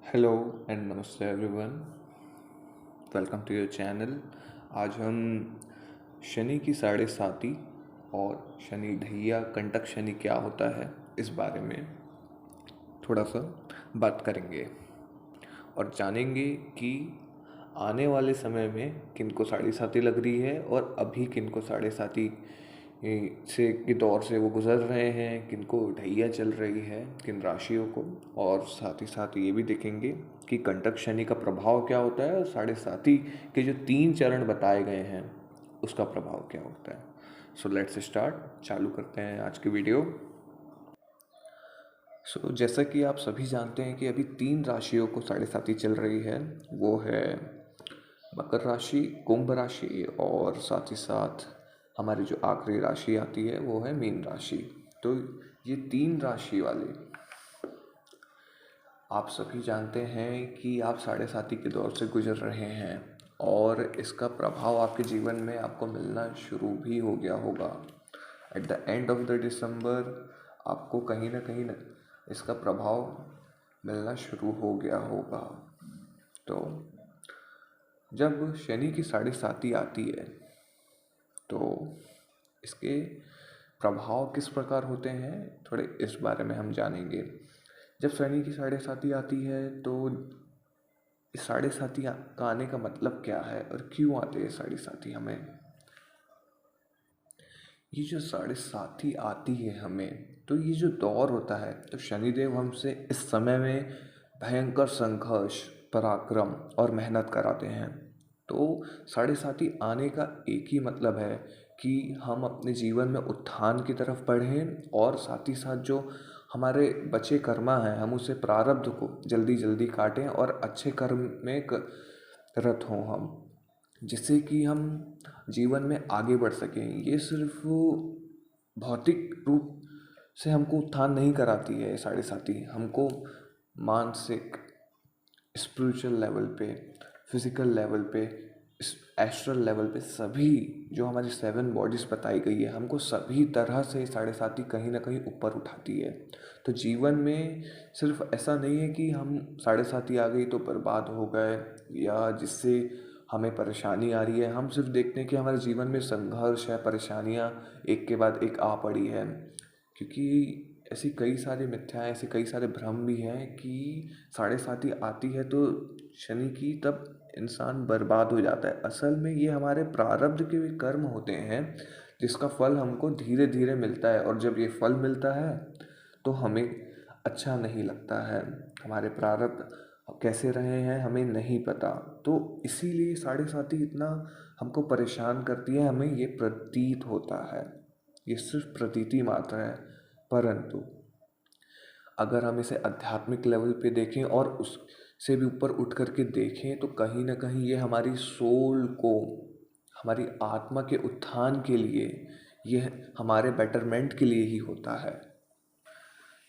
Hello and नमस्ते everyone, welcome to your channel. आज हम शनि की साढ़े साती और शनि ढैया कंटक शनि क्या होता है इस बारे में थोड़ा सा बात करेंगे और जानेंगे कि आने वाले समय में किनको साढ़े साती लग रही है और अभी किनको साढ़े साती से के दौर से वो गुजर रहे हैं, किनको ढैया चल रही है, किन राशियों को। और साथ ही साथ ये भी देखेंगे कि कंटक शनि का प्रभाव क्या होता है और साढ़े साती के जो 3 चरण बताए गए हैं उसका प्रभाव क्या होता है। सो लेट्स स्टार्ट, चालू करते हैं आज की वीडियो। जैसा कि आप सभी जानते हैं कि अभी 3 राशियों को साढ़े साती चल रही है। वो है मकर राशि, कुंभ राशि और साथ ही साथ हमारी जो आखिरी राशि आती है वो है मीन राशि। तो ये 3 राशि वाले आप सभी जानते हैं कि आप साढ़े साती के दौर से गुजर रहे हैं और इसका प्रभाव आपके जीवन में आपको मिलना शुरू भी हो गया होगा। At the end of the दिसंबर आपको कहीं ना कहीं इसका प्रभाव मिलना शुरू हो गया होगा। तो जब शनि की साढ़े साती आती है तो इसके प्रभाव किस प्रकार होते हैं थोड़े इस बारे में हम जानेंगे। जब शनि की साढ़े साती आती है तो इस साढ़े साती का आने का मतलब क्या है और क्यों आते हैं साढ़े साती हमें। ये जो साढ़े साती आती है हमें, तो ये जो दौर होता है तो शनिदेव हमसे इस समय में भयंकर संघर्ष, पराक्रम और मेहनत कराते हैं। तो साढ़े साती आने का एक ही मतलब है कि हम अपने जीवन में उत्थान की तरफ बढ़ें और साथ ही साथ जो हमारे बचे कर्मा हैं हम उसे प्रारब्ध को जल्दी जल्दी काटें और अच्छे कर्म में रत हों हम, जिससे कि हम जीवन में आगे बढ़ सकें। ये सिर्फ भौतिक रूप से हमको उत्थान नहीं कराती है साढ़े साती, हमको मानसिक, स्पिरिचुअल लेवल पे, फिजिकल लेवल पे, एस्ट्रल लेवल पे, सभी जो हमारी 7 बॉडीज़ बताई गई है हमको सभी तरह से साढ़े साती कहीं ना कहीं ऊपर उठाती है। तो जीवन में सिर्फ ऐसा नहीं है कि हम साढ़े साती आ गई तो बर्बाद हो गए या जिससे हमें परेशानी आ रही है। हम सिर्फ देखते हैं कि हमारे जीवन में संघर्ष है, परेशानियाँ एक के बाद एक आ पड़ी है, क्योंकि ऐसी कई सारी मिथ्याएँ, ऐसे कई सारे भ्रम भी हैं कि साढ़े साती आती है तो शनि की तब इंसान बर्बाद हो जाता है। असल में ये हमारे प्रारब्ध के कर्म होते हैं जिसका फल हमको धीरे धीरे मिलता है और जब ये फल मिलता है तो हमें अच्छा नहीं लगता है। हमारे प्रारब्ध कैसे रहे हैं हमें नहीं पता, तो इसीलिए साढ़े साती इतना हमको परेशान करती है। हमें ये प्रतीत होता है, ये सिर्फ प्रतीति मात्र है, परंतु अगर हम इसे आध्यात्मिक लेवल पे देखें और उससे भी ऊपर उठ करके देखें तो कहीं ना कहीं ये हमारी सोल को, हमारी आत्मा के उत्थान के लिए, ये हमारे बेटरमेंट के लिए ही होता है।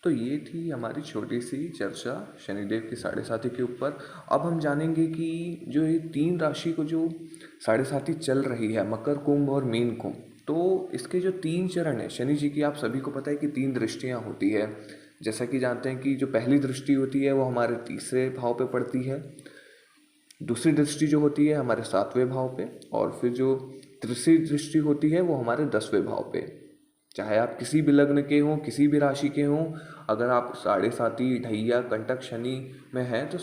तो ये थी हमारी छोटी सी चर्चा शनिदेव की साढ़े साती के ऊपर। अब हम जानेंगे कि जो ये 3 राशि को जो साढ़े साती चल रही है, मकर, कुंभ और मीन कुंभ, तो इसके जो 3 चरण है शनि जी की, आप सभी को पता है कि 3 दृष्टियाँ होती है। जैसा कि जानते हैं कि जो पहली दृष्टि होती है वो हमारे तीसरे भाव पे पड़ती है, दूसरी दृष्टि जो होती है हमारे 7वें भाव पे, और फिर जो तीसरी दृष्टि होती है वो हमारे 10वें भाव पे। चाहे आप किसी भी लग्न के हों, किसी भी राशि के हों, अगर आप साढ़े साती, ढैया, कंटक शनि में हैं तो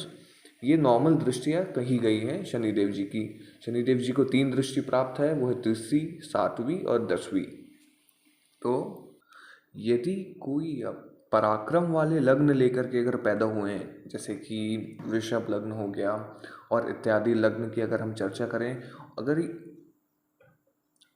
ये नॉर्मल दृष्टियाँ कही गई हैं शनिदेव जी की। शनिदेव जी को 3 दृष्टि प्राप्त है, वो है तीसरी, 7वीं और 10वीं। तो यदि कोई अब पराक्रम वाले लग्न लेकर के अगर पैदा हुए हैं, जैसे कि वृषभ लग्न हो गया और इत्यादि लग्न की अगर हम चर्चा करें, अगर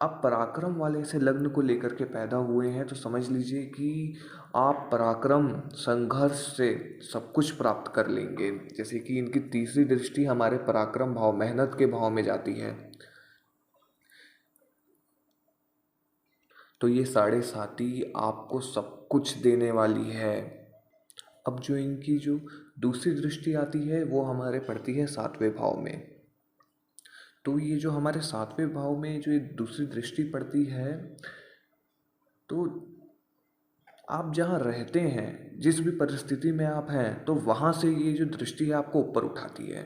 आप पराक्रम वाले से लग्न को लेकर के पैदा हुए हैं तो समझ लीजिए कि आप पराक्रम, संघर्ष से सब कुछ प्राप्त कर लेंगे। जैसे कि इनकी तीसरी दृष्टि हमारे पराक्रम भाव, मेहनत के भाव में जाती है, तो ये साढ़े साती आपको सब कुछ देने वाली है। अब जो इनकी जो दूसरी दृष्टि आती है वो हमारे पड़ती है 7वें भाव में। तो ये जो हमारे 7वें भाव में जो ये दूसरी दृष्टि पड़ती है, तो आप जहाँ रहते हैं, जिस भी परिस्थिति में आप हैं तो वहाँ से ये जो दृष्टि है आपको ऊपर उठाती है।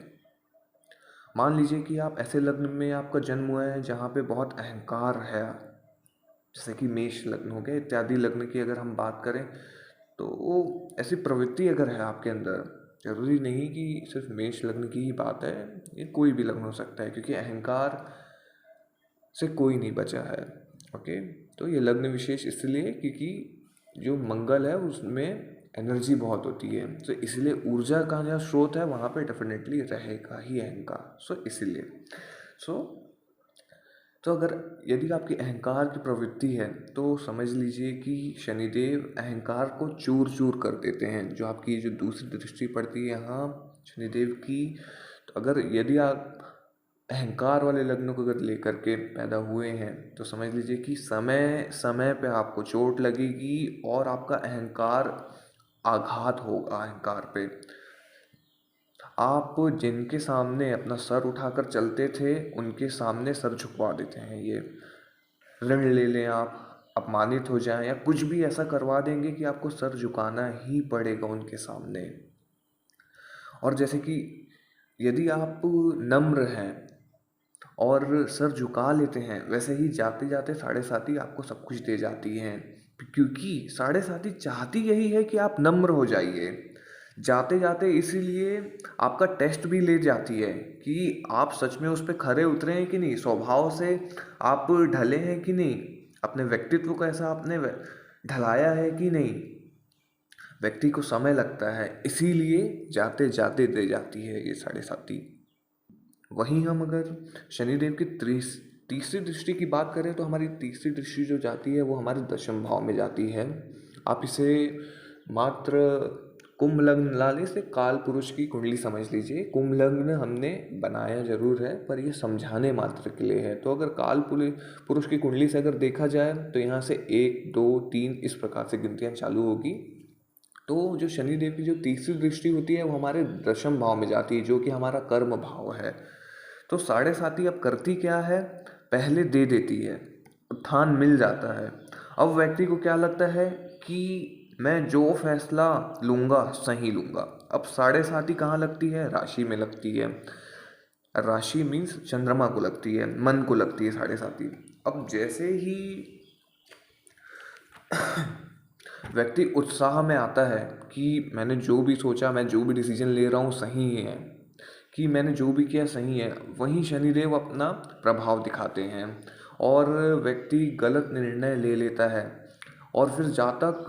मान लीजिए कि आप ऐसे लग्न में आपका जन्म हुआ है जहाँ पे बहुत अहंकार है, जैसे कि मेष लग्न हो गया इत्यादि लग्न की अगर हम बात करें, तो वो ऐसी प्रवृत्ति अगर है आपके अंदर, जरूरी नहीं कि सिर्फ मेष लग्न की ही बात है, ये कोई भी लग्न हो सकता है, क्योंकि अहंकार से कोई नहीं बचा है। ओके, तो ये लग्न विशेष इसलिए क्योंकि जो मंगल है उसमें एनर्जी बहुत होती है, तो इसलिए ऊर्जा का जो स्रोत है वहाँ पे डेफिनेटली रहेगा ही अहंकार। सो इसलिए तो अगर यदि आपकी अहंकार की प्रवृत्ति है तो समझ लीजिए कि शनिदेव अहंकार को चूर चूर कर देते हैं। जो आपकी जो दूसरी दृष्टि पड़ती है यहाँ शनिदेव की, तो अगर यदि आप अहंकार वाले लग्न को अगर लेकर के पैदा हुए हैं तो समझ लीजिए कि समय समय पे आपको चोट लगेगी और आपका अहंकार आघात होगा। अहंकार पे आप जिनके सामने अपना सर उठाकर चलते थे उनके सामने सर झुकवा देते हैं। ये ऋण ले लें, आप अपमानित हो जाएं या कुछ भी ऐसा करवा देंगे कि आपको सर झुकाना ही पड़ेगा उनके सामने। और जैसे कि यदि आप नम्र हैं और सर झुका लेते हैं, वैसे ही जाते जाते साढ़े साथी आपको सब कुछ दे जाती हैं, क्योंकि साढ़े साथी चाहती यही है कि आप नम्र हो जाइए। जाते जाते इसीलिए आपका टेस्ट भी ले जाती है कि आप सच में उस पर खरे उतरे हैं कि नहीं, स्वभाव से आप ढले हैं कि नहीं, अपने व्यक्तित्व को ऐसा आपने ढलाया है कि नहीं। व्यक्ति को समय लगता है, इसीलिए जाते जाते दे जाती है ये साढ़े साथी। वहीं हम अगर शनिदेव की तीसरी दृष्टि की बात करें तो हमारी तीसरी दृष्टि जो जाती है वो हमारे दशम भाव में जाती है। आप इसे मात्र कुंभ लग्न लाने से काल पुरुष की कुंडली समझ लीजिए। कुंभ लग्न हमने बनाया जरूर है पर ये समझाने मात्र के लिए है। तो अगर काल पुरुष की कुंडली से अगर देखा जाए तो यहाँ से 1 2 3 इस प्रकार से गिनतियाँ चालू होगी। तो जो शनिदेव की जो तीसरी दृष्टि होती है वो हमारे दशम भाव में जाती है, जो कि हमारा कर्म भाव है। तो साढ़े साथी अब करती क्या है, पहले दे देती है, उत्थान मिल जाता है। अब व्यक्ति को क्या लगता है कि मैं जो फैसला लूँगा सही लूँगा। अब साढ़े साथी कहाँ लगती है, राशि में लगती है। राशि मीन्स चंद्रमा को लगती है, मन को लगती है साढ़े साथी। अब जैसे ही व्यक्ति उत्साह में आता है कि मैंने जो भी सोचा, मैं जो भी डिसीजन ले रहा हूँ सही है, कि मैंने जो भी किया सही है, वहीं शनिदेव अपना प्रभाव दिखाते हैं और व्यक्ति गलत निर्णय ले लेता है और फिर जातक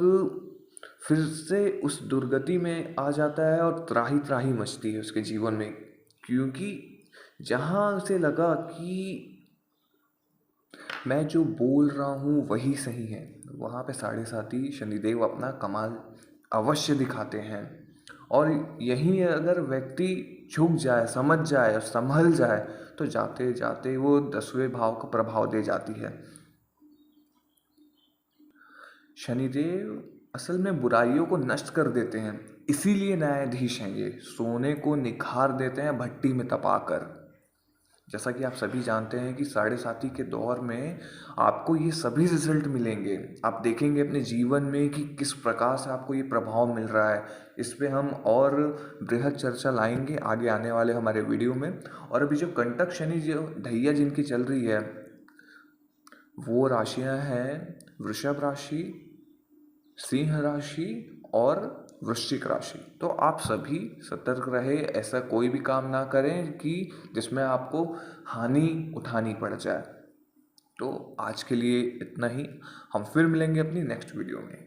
फिर से उस दुर्गति में आ जाता है और त्राही त्राही मचती है उसके जीवन में। क्योंकि जहाँ उसे लगा कि मैं जो बोल रहा हूँ वही सही है, वहाँ पे साढ़े साथी शनिदेव अपना कमाल अवश्य दिखाते हैं। और यहीं अगर व्यक्ति झुक जाए, समझ जाए और संभल जाए तो जाते जाते वो 10वें भाव का प्रभाव दे जाती है। शनिदेव असल में बुराइयों को नष्ट कर देते हैं, इसीलिए न्यायाधीश हैं ये। सोने को निखार देते हैं भट्टी में तपाकर। जैसा कि आप सभी जानते हैं कि साढ़े साथी के दौर में आपको ये सभी रिजल्ट मिलेंगे। आप देखेंगे अपने जीवन में कि किस प्रकार से आपको ये प्रभाव मिल रहा है। इस पे हम और बृहद चर्चा लाएंगे आगे आने वाले हमारे वीडियो में। और अभी जो कंटक शनि जो ढैया जिनकी चल रही है, वो राशियां हैं वृषभ राशि, सिंह राशि और वृश्चिक राशि। तो आप सभी सतर्क रहे, ऐसा कोई भी काम ना करें कि जिसमें आपको हानि उठानी पड़ जाए। तो आज के लिए इतना ही, हम फिर मिलेंगे अपनी नेक्स्ट वीडियो में।